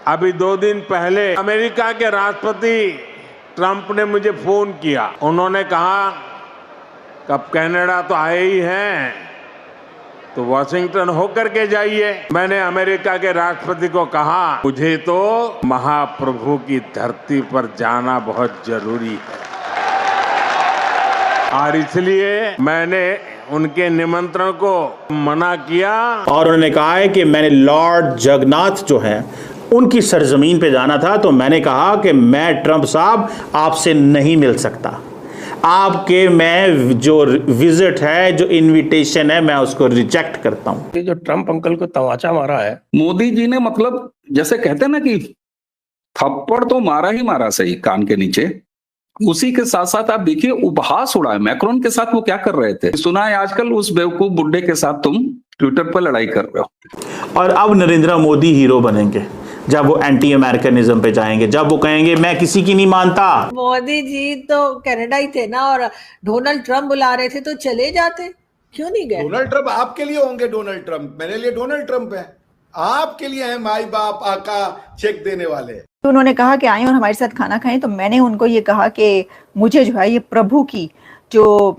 अभी 2 दिन पहले अमेरिका के राष्ट्रपति ट्रंप ने मुझे फोन किया। उन्होंने कहा कि अब कनाडा तो आए ही हैं, तो वॉशिंगटन होकर के जाइए। मैंने अमेरिका के राष्ट्रपति को कहा, मुझे तो महाप्रभु की धरती पर जाना बहुत जरूरी है, और इसलिए मैंने उनके निमंत्रण को मना किया। और उन्होंने कहा है कि मैंने लॉर्ड जगन्नाथ जो है उनकी सरजमीन पे जाना था, तो मैंने कहा कि मैं ट्रंप साहब आपसे नहीं मिल सकता, आपके मैं जो विजिट है, जो इनविटेशन है, मैं उसको रिजेक्ट करता हूं। ये जो ट्रंप अंकल को तमाचा मारा है मोदी जी ने, मतलब जैसे कहते हैं ना कि थप्पड़ तो मारा ही मारा सही कान के नीचे, उसी के साथ साथ आप देखिए उपहास उड़ा है। मैक्रोन के साथ वो क्या कर रहे थे, सुना है आजकल उस बेवकूफ बुड्ढे के साथ तुम ट्विटर पर लड़ाई कर रहे हो। और अब नरेंद्र मोदी हीरो बनेंगे जब वो एंटी अमेरिकनिज्म पे जाएंगे, जब वो कहेंगे मैं किसी की नहीं मानता। मोदी जी तो कनाडा ही थे ना, और डोनाल्ड ट्रंप बुला रहे थे तो चले जाते, क्यों नहीं गए? डोनाल्ड ट्रंप आपके लिए होंगे, डोनाल्ड ट्रंप मेरे लिए डोनाल्ड ट्रंप है, आपके लिए है माई बाप आका चेक देने वाले। तो उन्होंने कहा कि आए और हमारे साथ खाना खाएं, तो मैंने उनको ये कहा कि मुझे जो है ये प्रभु की जो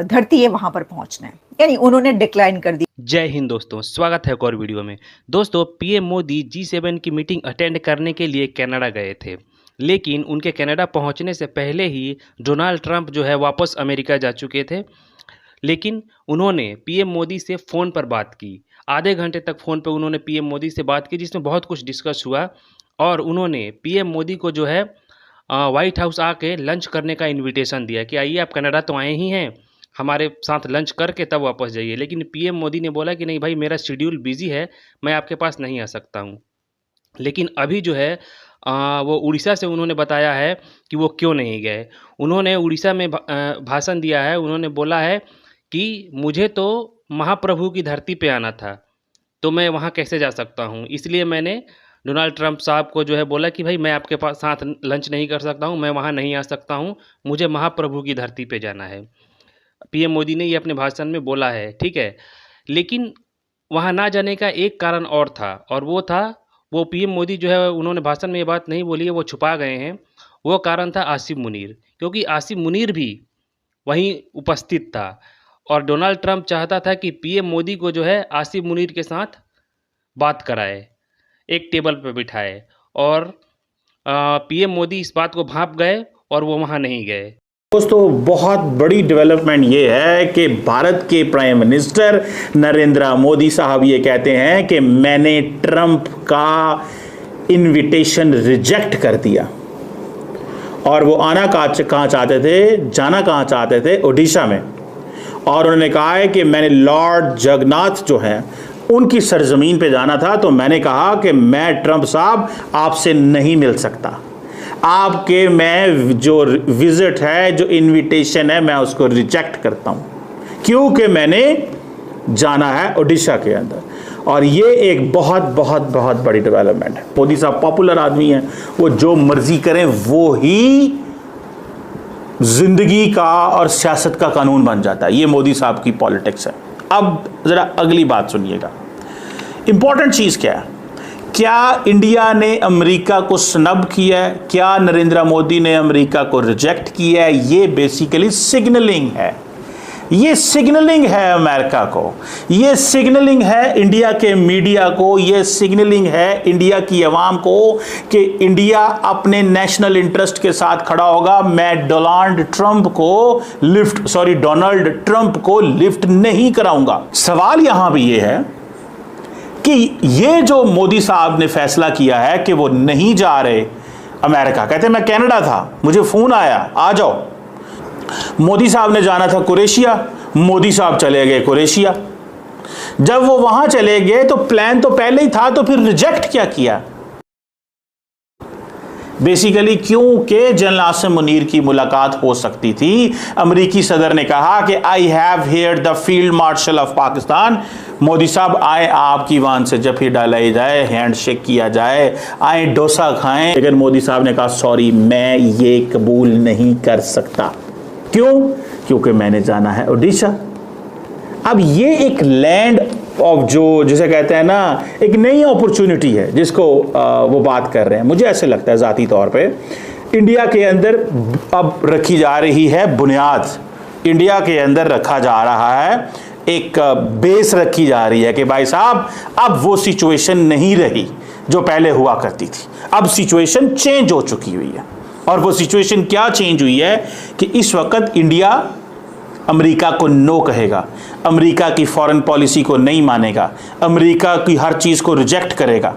धरती है वहां पर पहुंचना है, यानी उन्होंने डिक्लाइन कर दी। जय हिंद दोस्तों, स्वागत है एक और वीडियो में। दोस्तों, पीएम मोदी G7 की मीटिंग अटेंड करने के लिए कनाडा गए थे, लेकिन उनके कनाडा पहुंचने से पहले ही डोनाल्ड ट्रंप जो है वापस अमेरिका जा चुके थे। लेकिन उन्होंने पीएम मोदी से फ़ोन पर बात की, आधे घंटे तक फ़ोन पर उन्होंने पीएम मोदी से बात की, जिसमें बहुत कुछ डिस्कस हुआ। और उन्होंने पीएम मोदी को जो है वाइट हाउस आके लंच करने का इन्विटेशन दिया कि आइए, आप कनाडा तो आए ही हैं, हमारे साथ लंच करके तब वापस जाइए। लेकिन पीएम मोदी ने बोला कि नहीं भाई, मेरा शेड्यूल बिजी है, मैं आपके पास नहीं आ सकता हूँ। लेकिन अभी जो है वो उड़ीसा से उन्होंने बताया है कि वो क्यों नहीं गए। उन्होंने उड़ीसा में भाषण दिया है, उन्होंने बोला है कि मुझे तो महाप्रभु की धरती पे आना था, तो मैं वहाँ कैसे जा सकता हूँ, इसलिए मैंने डोनाल्ड ट्रंप साहब को जो है बोला कि भाई मैं आपके पास साथ लंच नहीं कर सकता हूँ, मैं वहाँ नहीं आ सकता हूँ, मुझे महाप्रभु की धरती पे जाना है। पीएम मोदी ने ये अपने भाषण में बोला है, ठीक है। लेकिन वहाँ ना जाने का एक कारण और था, और वो था, वो पीएम मोदी जो है उन्होंने भाषण में ये बात नहीं बोली है, वो छुपा गए हैं। वो कारण था आसिम मुनीर, क्योंकि आसिम मुनीर भी वहीं उपस्थित था, और डोनाल्ड ट्रंप चाहता था कि पीएम मोदी को जो है आसिम मुनीर के साथ बात कराए, एक टेबल पर बिठाए, और पीएम मोदी इस बात को भांप गए और वो वहाँ नहीं गए। दोस्तों, बहुत बड़ी डेवलपमेंट ये है कि भारत के प्राइम मिनिस्टर नरेंद्र मोदी साहब ये कहते हैं कि मैंने ट्रंप का इनविटेशन रिजेक्ट कर दिया। और वो आना कहाँ चाहते थे, जाना कहाँ चाहते थे, ओडिशा में। और उन्होंने कहा है कि मैंने लॉर्ड जगन्नाथ जो है उनकी सरजमीन पे जाना था, तो मैंने कहा कि मैं ट्रंप साहब आपसे नहीं मिल सकता, आपके मैं जो विजिट है, जो इनविटेशन है, मैं उसको रिजेक्ट करता हूं, क्योंकि मैंने जाना है ओडिशा के अंदर। और ये एक बहुत बहुत बहुत बड़ी डेवलपमेंट है। मोदी साहब पॉपुलर आदमी हैं, वो जो मर्जी करें वो ही जिंदगी का और सियासत का कानून बन जाता है। ये मोदी साहब की पॉलिटिक्स है। अब जरा अगली बात सुनिएगा, इंपॉर्टेंट चीज क्या है। क्या इंडिया ने अमेरिका को स्नब किया है, क्या नरेंद्र मोदी ने अमेरिका को रिजेक्ट किया है? ये बेसिकली सिग्नलिंग है, ये सिग्नलिंग है अमेरिका को, ये सिग्नलिंग है इंडिया के मीडिया को, ये सिग्नलिंग है इंडिया की आवाम को कि इंडिया अपने नेशनल इंटरेस्ट के साथ खड़ा होगा। मैं डोनाल्ड ट्रंप को लिफ्ट नहीं कराऊंगा। सवाल यहां भी ये है कि ये जो मोदी साहब ने फैसला किया है कि वो नहीं जा रहे अमेरिका, कहते मैं कनाडा था, मुझे फोन आया आ जाओ। मोदी साहब ने जाना था कुरेशिया, मोदी साहब चले गए कुरेशिया। जब वो वहां चले गए तो प्लान तो पहले ही था, तो फिर रिजेक्ट क्या किया? बेसिकली क्योंकि जनरल आसिम मुनीर की मुलाकात हो सकती थी। अमेरिकी सदर ने कहा कि I have here the field marshal of Pakistan. Modi साहब आए, आपकी वान से जब ही डालाई जाए, हैंडशेक किया जाए, आए डोसा खाएं। लेकिन मोदी साहब ने कहा सॉरी, मैं ये कबूल नहीं कर सकता। क्यों? क्योंकि मैंने जाना है ओडिशा। अब ये एक लैंड ऑफ जो जिसे कहते हैं ना एक नई अपॉर्चुनिटी है जिसको वो बात कर रहे हैं। मुझे ऐसे लगता है ज़ाती तौर पे इंडिया के अंदर अब रखी जा रही है बुनियाद, इंडिया के अंदर रखा जा रहा है एक बेस रखी जा रही है कि भाई साहब अब वो सिचुएशन नहीं रही जो पहले हुआ करती थी, अब सिचुएशन चेंज हो चुकी हुई है। और वो सिचुएशन क्या चेंज हुई है कि इस वक्त इंडिया अमेरिका को नो कहेगा, अमेरिका की फॉरेन पॉलिसी को नहीं मानेगा, अमेरिका की हर चीज़ को रिजेक्ट करेगा,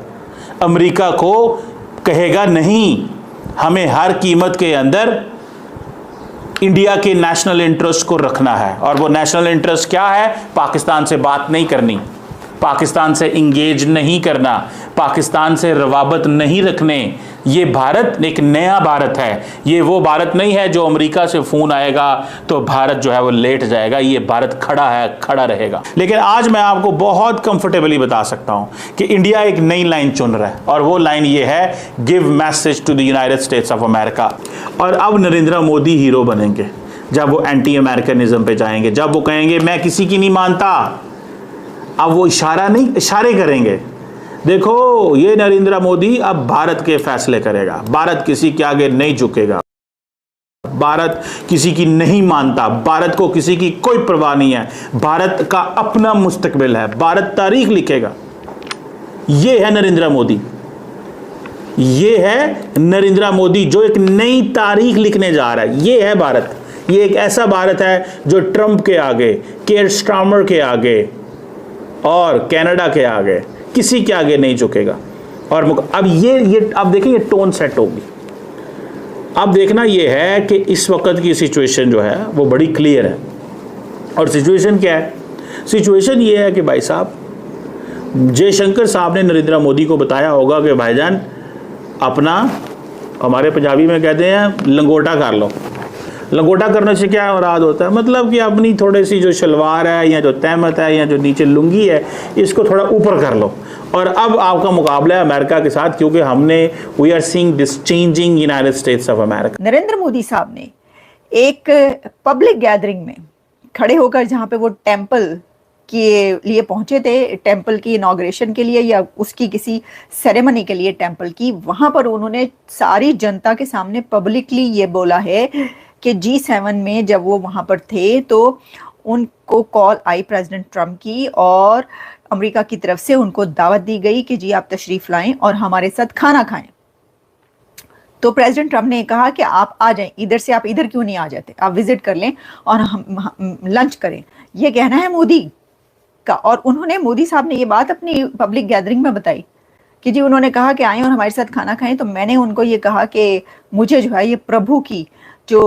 अमेरिका को कहेगा नहीं, हमें हर कीमत के अंदर इंडिया के नेशनल इंटरेस्ट को रखना है। और वो नेशनल इंटरेस्ट क्या है? पाकिस्तान से बात नहीं करनी, पाकिस्तान से इंगेज नहीं करना, पाकिस्तान से रवाबत नहीं रखने। ये भारत एक नया भारत है, ये वो भारत नहीं है जो अमेरिका से फोन आएगा तो भारत जो है वो लेट जाएगा। ये भारत खड़ा है, खड़ा रहेगा। लेकिन आज मैं आपको बहुत कंफर्टेबली बता सकता हूं कि इंडिया एक नई लाइन चुन रहा है और वो लाइन ये है, give message to the United States of America. और अब नरेंद्र मोदी हीरो बनेंगे जब वो एंटी अमेरिकनिज्म पे जाएंगे, जब वो कहेंगे मैं किसी की नहीं मानता। अब वो इशारे करेंगे। देखो ये नरेंद्र मोदी अब भारत के फैसले करेगा, भारत किसी के आगे नहीं झुकेगा, भारत किसी की नहीं मानता, भारत को किसी की कोई परवाह नहीं है, भारत का अपना मुस्तकबिल है, भारत तारीख लिखेगा। ये है नरेंद्र मोदी, ये है नरेंद्र मोदी जो एक नई तारीख लिखने जा रहा है। ये है भारत, ये एक ऐसा भारत है जो ट्रंप के आगे, केयर स्टार्मर के आगे और कनाडा के आगे किसी के आगे नहीं झुकेगा। और अब ये अब देखिए ये टोन सेट होगी। अब देखना ये है कि इस वक्त की सिचुएशन जो है वो बड़ी क्लियर है। और सिचुएशन क्या है? सिचुएशन ये है कि भाई साहब जयशंकर साहब ने नरेंद्र मोदी को बताया होगा कि भाईजान अपना, हमारे पंजाबी में कहते हैं लंगोटा कर लो। लंगोटा करने से क्या मुराद होता है? मतलब कि अपनी थोड़ी सी जो शलवार है या जो तहमत है या जो नीचे लुंगी है इसको थोड़ा ऊपर कर लो। और अब आपका मुकाबला है अमेरिका के साथ, क्योंकि we are seeing this changing United States of America. Narendra Modi साहब ने एक पब्लिक गैदरिंग में खड़े होकर, जहां पे वो टेम्पल के लिए पहुंचे थे, टेम्पल की इनॉग्रेशन के लिए या उसकी किसी सेरेमनी के लिए टेम्पल की, वहां पर उन्होंने सारी जनता के सामने पब्लिकली ये बोला है कि G7 में जब वो वहां पर थे तो उनको कॉल आई प्रेसिडेंट ट्रम्प की और अमेरिका की तरफ से उनको दावत दी गई कि जी आप तशरीफ लाएं और हमारे साथ खाना खाएं। तो प्रेसिडेंट ट्रम्प ने कहा कि आप आ जाएं, इधर से आप इधर क्यों नहीं आ जाते, आप विजिट कर लें और हम लंच करें। ये कहना है मोदी का। और उन्होंने, मोदी साहब ने ये बात अपनी पब्लिक गैदरिंग में बताई कि जी उन्होंने कहा कि आए और हमारे साथ खाना खाएं। तो मैंने उनको ये कहा कि मुझे जो है ये प्रभु की जो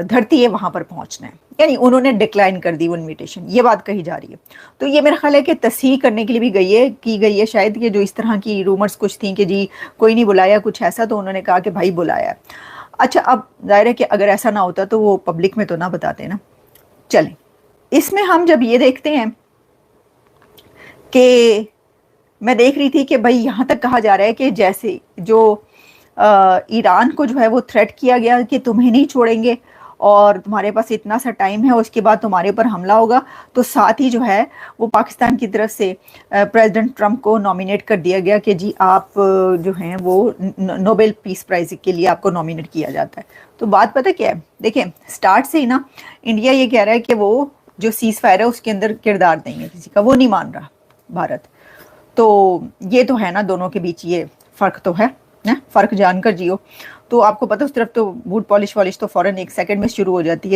धरती है वहां पर पहुंचना है। यानी उन्होंने डिक्लाइन कर दी वो इनविटेशन, ये बात कही जा रही है। तो ये मेरा ख्याल है कि तस्हीह करने के लिए भी की गई है शायद, कि जो इस तरह की रूमर्स कुछ थी कि जी कोई नहीं बुलाया कुछ ऐसा, तो उन्होंने कहा कि भाई बुलाया। अच्छा, अब जाहिर है कि अगर ऐसा ना होता तो वो पब्लिक में तो ना बताते ना। चलें, इसमें हम जब ये देखते हैं कि मैं देख रही थी कि भाई यहाँ तक कहा जा रहा है कि जैसे जो ईरान को जो है वो थ्रेट किया गया कि तुम्हें नहीं छोड़ेंगे और तुम्हारे पास इतना सा टाइम है, उसके बाद तुम्हारे ऊपर हमला होगा। तो साथ ही जो है वो पाकिस्तान की तरफ से प्रेसिडेंट ट्रंप को नॉमिनेट कर दिया गया कि जी आप जो हैं वो नोबेल पीस प्राइज के लिए आपको नॉमिनेट किया जाता है। तो बात पता क्या है, देखें स्टार्ट से ही ना इंडिया ये कह रहा है कि वो जो सीज फायर है उसके अंदर किरदार देंगे किसी का, वो नहीं मान रहा भारत। तो ये तो है ना, दोनों के बीच ये फ़र्क तो है ना, फ़र्क जानकर जियो। तो आपको पता उस तरफ तो बूट पॉलिश वॉलिश तो फ़ौरन 1 सेकंड में शुरू हो जाती है।